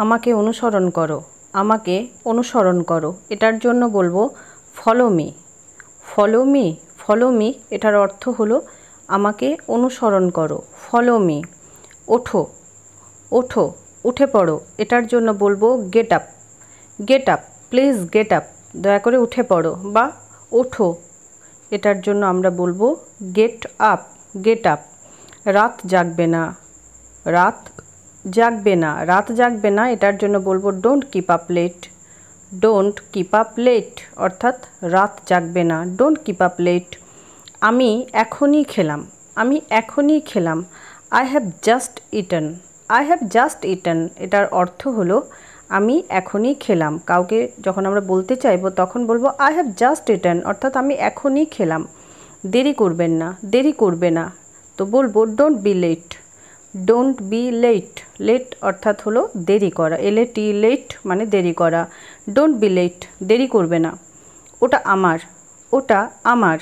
আমাকে অনুসরণ করো, আমাকে অনুসরণ করো। এটার জন্য বলবো follow me. Follow me, follow me এটার অর্থ হলো আমাকে অনুসরণ করো, ফলো মি। ওঠো, ওঠো, উঠে পড়ো। এটার জন্য বলবো get up. Get up, please get up, দয়া করে উঠে পড়ো। বা ওঠো, এটার জন্য আমরা বলবো গেট আপ, গেট আপ। রাত জাগবে না, রাত জাগবে না, রাত জাগবে না এটার জন্য বলবো don't keep up late. Don't keep up late অর্থাৎ রাত জাগবে না, ডোন্ট কিপ আপ লেট। আমি এখনই খেলাম, আমি এখনই খেলাম। I have just eaten. I have just eaten এটার অর্থ হলো আমি এখনই খেলাম। কাউকে যখন আমরা বলতে চাইবো তখন বলবো আই হ্যাভ জাস্ট ইটেন অর্থাৎ আমি এখনই খেলাম। দেরি করবেন না, দেরি করবে না, তো বলবো don't be late. Don't be late. Late অর্থাৎ হলো দেরি করা, LAT লেট মানে দেরি করা। ডোন্ট বি লেট, দেরি করবে না। ওটা আমার, ওটা আমার।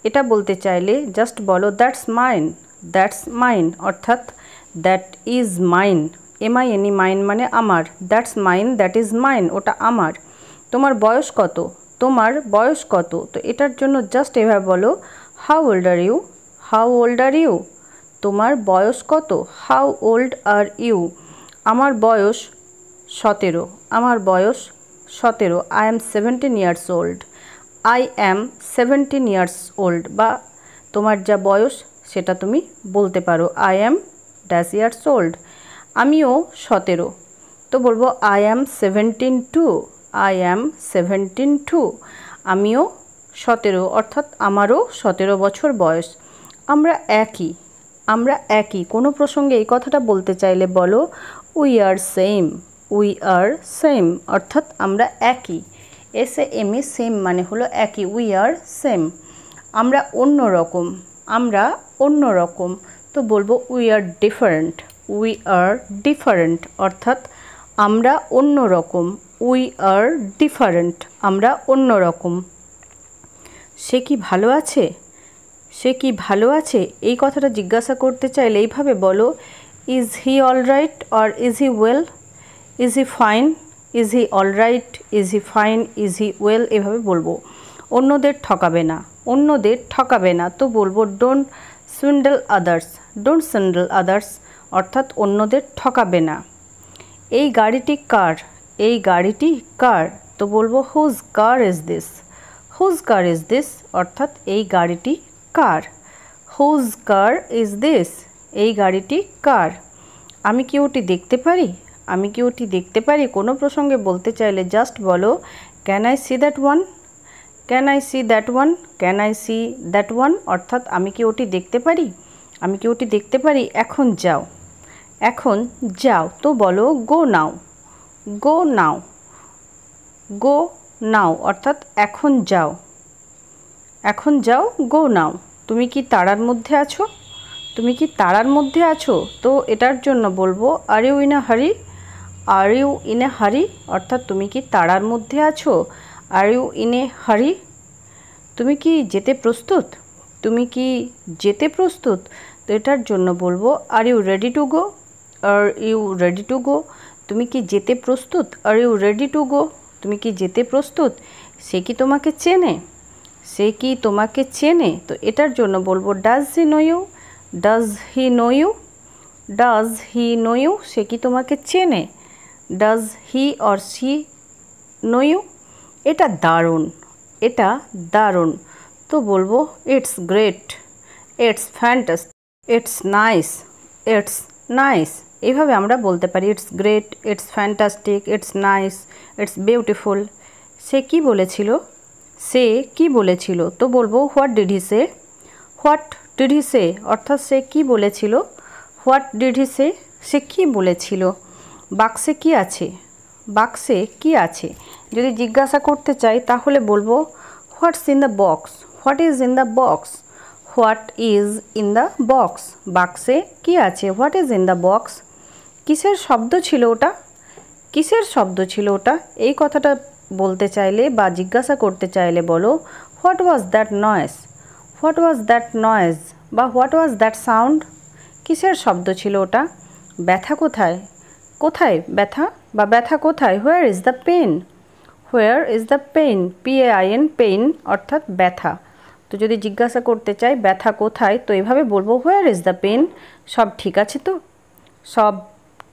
এটা বলতে চাইলে জাস্ট বলো দ্যাটস মাইন। দ্যাটস মাইন অর্থাৎ that is mine, MINE mine মানে আমার। That's mine, that is mine, ওটা আমার। তোমার বয়স কত, তোমার বয়স কত, তো এটার জন্য জাস্ট এভাবে বলো how old are you. How old are you, তোমার বয়স কত, হাউ ওল্ড আর ইউ। আমার বয়স 17, আমার বয়স 17। I am 17 years old. I am 17 years old. বা তোমার যা বয়স সেটা তুমি বলতে পারো I am dash years old. আমিও 17, তো বলবো I am 17 too. I am 17 too, আমিও 17 অর্থাৎ আমারও 17 বছর বয়স। আমরা একই, আমরা একই। কোনো প্রসঙ্গে এই কথাটা বলতে চাইলে বলো we are same. We are same অর্থাৎ আমরা একই। SAME সেম মানে হলো একই, উই আর সেম। আমরা অন্য রকম, আমরা অন্য রকম, তো বলবো we are different. We are different অর্থাৎ আমরা অন্য রকম, উই আর ডিফারেন্ট, আমরা অন্য রকম। সে কি ভালো আছে, সে কি ভালো আছে এই কথাটা জিজ্ঞাসা করতে চাইলে এইভাবে বলো is he all right or is he well. Is he fine, is he all right, is he fine, is he well, এভাবে বলবো। অন্যদের ঠকাবে না, অন্যদের ঠকাবে না, তো বলবো ডোন্ট সুইন্ডল আদার্স। ডোন্ট সুইন্ডল আদার্স অর্থাৎ অন্যদের ঠকাবে না। এই গাড়িটি কার, এই গাড়িটি কার, তো বলবো whose car is this. Whose car is this অর্থাৎ এই গাড়িটি কার। হুজ কার ইজ দিস, এই গাড়িটি কার। আমি কি ওটি দেখতে পারি, আমি কি ওটি দেখতে পারি। কোনো প্রসঙ্গে বলতে চাইলে জাস্ট বলো can I see that one. Can I see that one, can I see that one অর্থাৎ আমি কি ওটি দেখতে পারি, আমি কি ওটি দেখতে পারি। এখন যাও, এখন যাও, তো বলো গো নাও। গো নাও, গো নাও অর্থাৎ এখন যাও, এখন যাও, গো নাও। তুমি কি তাড়ার মধ্যে আছো, তুমি কি তাড়ার মধ্যে আছো, তো এটার জন্য বলবো আর ইউ ইন এ হারি। আর ইউ ইন এ হারি অর্থাৎ তুমি কি তাড়ার মধ্যে আছো। আর ইউ ইন এ হারি, তুমি কি যেতে প্রস্তুত, তুমি কি যেতে প্রস্তুত, তো এটার জন্য বলবো are you ready to go. Are you ready to go, তুমি কি যেতে প্রস্তুত। Are you ready to go, তুমি কি যেতে প্রস্তুত। সে কি তোমাকে চেনে, সে কি তোমাকে চেনে, তো এটার জন্য বলবো does he know you. Does he know you, does he know you, সে কি তোমাকে চেনে। Does he or she know you. এটা দারুণ, এটা দারুণ, তো বলবো it's great, it's fantastic, it's nice, it's nice. এইভাবে আমরা বলতে পারি it's great, it's fantastic, it's nice, it's beautiful. সে কি বলেছিল, সে কি বলেছিল, তো বলবো what did he say. What did he say অর্থাৎ সে কি বলেছিল। হোয়াট ডিড হি সে, সে কি বলেছিল। বাক্সে কি আছে, বাক্সে কি আছে, যদি জিজ্ঞাসা করতে চাই তাহলে বলবো হোয়াটস in the box. What is in the box, what is in the box, বাক্সে কি আছে, what is in the box. কিসের শব্দ ছিল ওটা, কিসের শব্দ ছিল ওটা, এই কথাটা বলতে চাইলে বা জিজ্ঞাসা করতে চাইলে বলো what was that noise. What was that noise বা হোয়াট ওয়াজ দ্যাট সাউন্ড, কিসের শব্দ ছিল ওটা। ব্যথা কোথায়, কোথায় ব্যথা বা ব্যথা কোথায়, where is the pain, where is the pain, PAIN pain অর্থাৎ ব্যথা। তো যদি জিজ্ঞাসা করতে চাই ব্যথা কোথায়, তো এভাবে বলবো হোয়ার ইজ দ্য পেন, সব ঠিক আছে তো, সব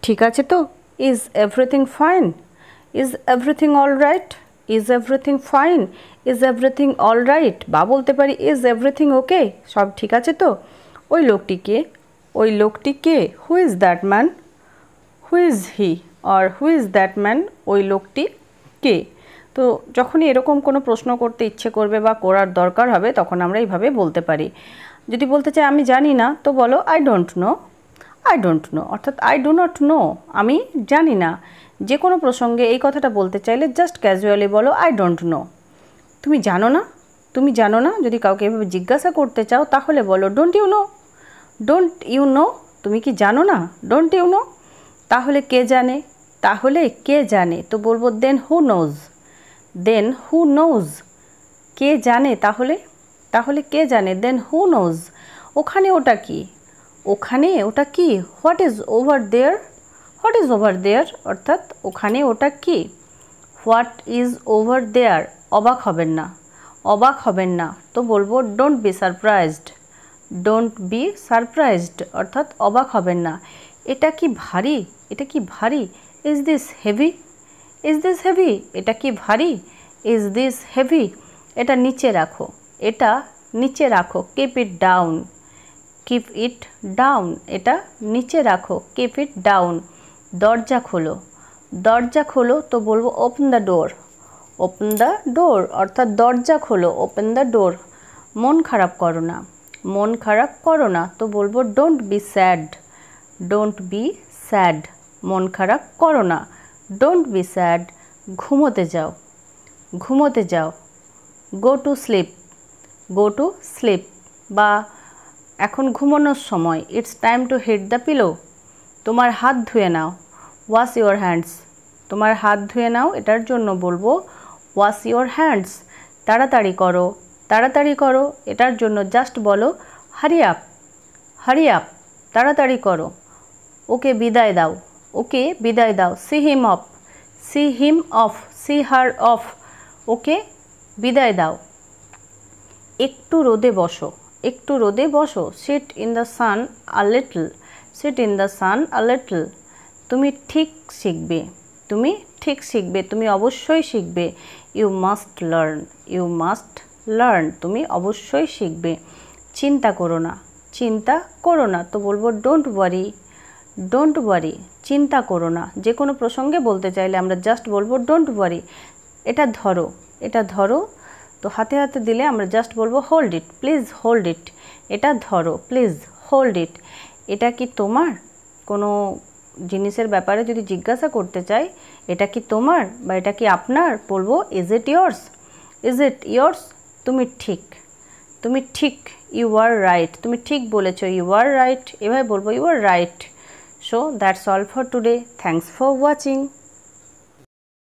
ঠিক আছে তো, is everything fine, is everything all right, is everything fine, is everything all right, বা বলতে পারি ইজ এভরিথিং ওকে, সব ঠিক আছে তো। ওই লোকটিকে, ওই লোকটিকে, who is that man, who is he or who is that man, ওই লোকটি কে। তো যখনই এরকম কোনো প্রশ্ন করতে ইচ্ছে করবে বা করার দরকার হবে তখন আমরা এইভাবে বলতে পারি। যদি বলতে চাই আমি জানি না, তো বলো I don't know, I don't know অর্থাৎ আই ডু নট নো, আমি জানি না। যে কোনো প্রসঙ্গে এই কথাটা বলতে চাইলে জাস্ট ক্যাজুয়ালি বলো আই ডোন্ট নো। তুমি জানো না, তুমি জানো না, যদি কাউকে এভাবে জিজ্ঞাসা করতে চাও তাহলে বলো don't you know, don't you know, তুমি কি জানো না, ডোন্ট ইউ নো। তাহলে কে জানে, তাহলে কে জানে, তো বলবো দেন who knows, then who knows, কে জানে তাহলে, তাহলে কে জানে, দেন হু নোজ। ওখানে ওটা কি, ওখানে ওটা কি, what is over there, what is over there অর্থাৎ ওখানে ওটা কি, হোয়াট ইজ ওভার দেয়ার। অবাক হবেন না, অবাক হবেন না, তো বলবো don't B surprised, don't be surprised অর্থাৎ অবাক হবেন না। এটা কি ভারী, এটা কি ভারী, is this heavy, is this heavy, এটা কি ভারী, ইজ দিস হেভি। এটা নিচে রাখো, এটা নিচে রাখো, keep it down, keep it down, এটা নিচে রাখো, কিপ ইট ডাউন। দরজা খোলো, দরজা খোলো, তো বলবো open the door, open the door অর্থাৎ দরজা খোলো, ওপেন দ্য ডোর। মন খারাপ করো না, মন খারাপ করো না, তো বলবো don't be sad, don't be sad, মন খারাপ করো না, ডোন্ট বি স্যাড। ঘুমোতে যাও, ঘুমোতে যাও, go to sleep, go to sleep, বা এখন ঘুমানোর সময়, it's time to hit the pillow. তোমার হাত ধুয়ে নাও, ওয়াশ ইউর হ্যান্ডস, তোমার হাত ধুয়ে নাও, এটার জন্য বলবো ওয়াশ ইউর হ্যান্ডস। তাড়াতাড়ি করো, তাড়াতাড়ি করো, এটার জন্য জাস্ট বলো হারি আপ, হারি আপ, তাড়াতাড়ি করো। ওকে বিদায় দাও, ওকে বিদায় দাও, see him off, see him off, see her off, ওকে বিদায় দাও। একটু রোদে বসো, একটু রোদে বসো, sit in the sun a little, sit in the sun a little. তুমি ঠিক শিখবে, তুমি ঠিক শিখবে, তুমি অবশ্যই শিখবে, you must learn, you must learn, তুমি অবশ্যই শিখবে। চিন্তা করো না, চিন্তা করো না, তো বলবো ডোন্ট ওয়ারি, ডোন্ট ওয়ারি, চিন্তা করো না। যে কোনো প্রসঙ্গে বলতে চাইলে আমরা জাস্ট বলবো ডোন্ট ওয়ারি। এটা ধরো, এটা ধরো, তো হাতে হাতে দিলে আমরা জাস্ট বলবো hold it, please hold it, এটা ধরো, প্লিজ হোল্ড ইট। এটা কি তোমার, কোনো জিনিসের ব্যাপারে যদি জিজ্ঞাসা করতে চাই এটা কি তোমার বা এটা কি আপনার, বলবো is it yours, is it yours, তুমি ঠিক, তুমি ঠিক, ইউ আর রাইট, তুমি ঠিক বলেছো, ইউ আর রাইট, এভাবে বলবো you are right. So that's all for today, thanks for watching.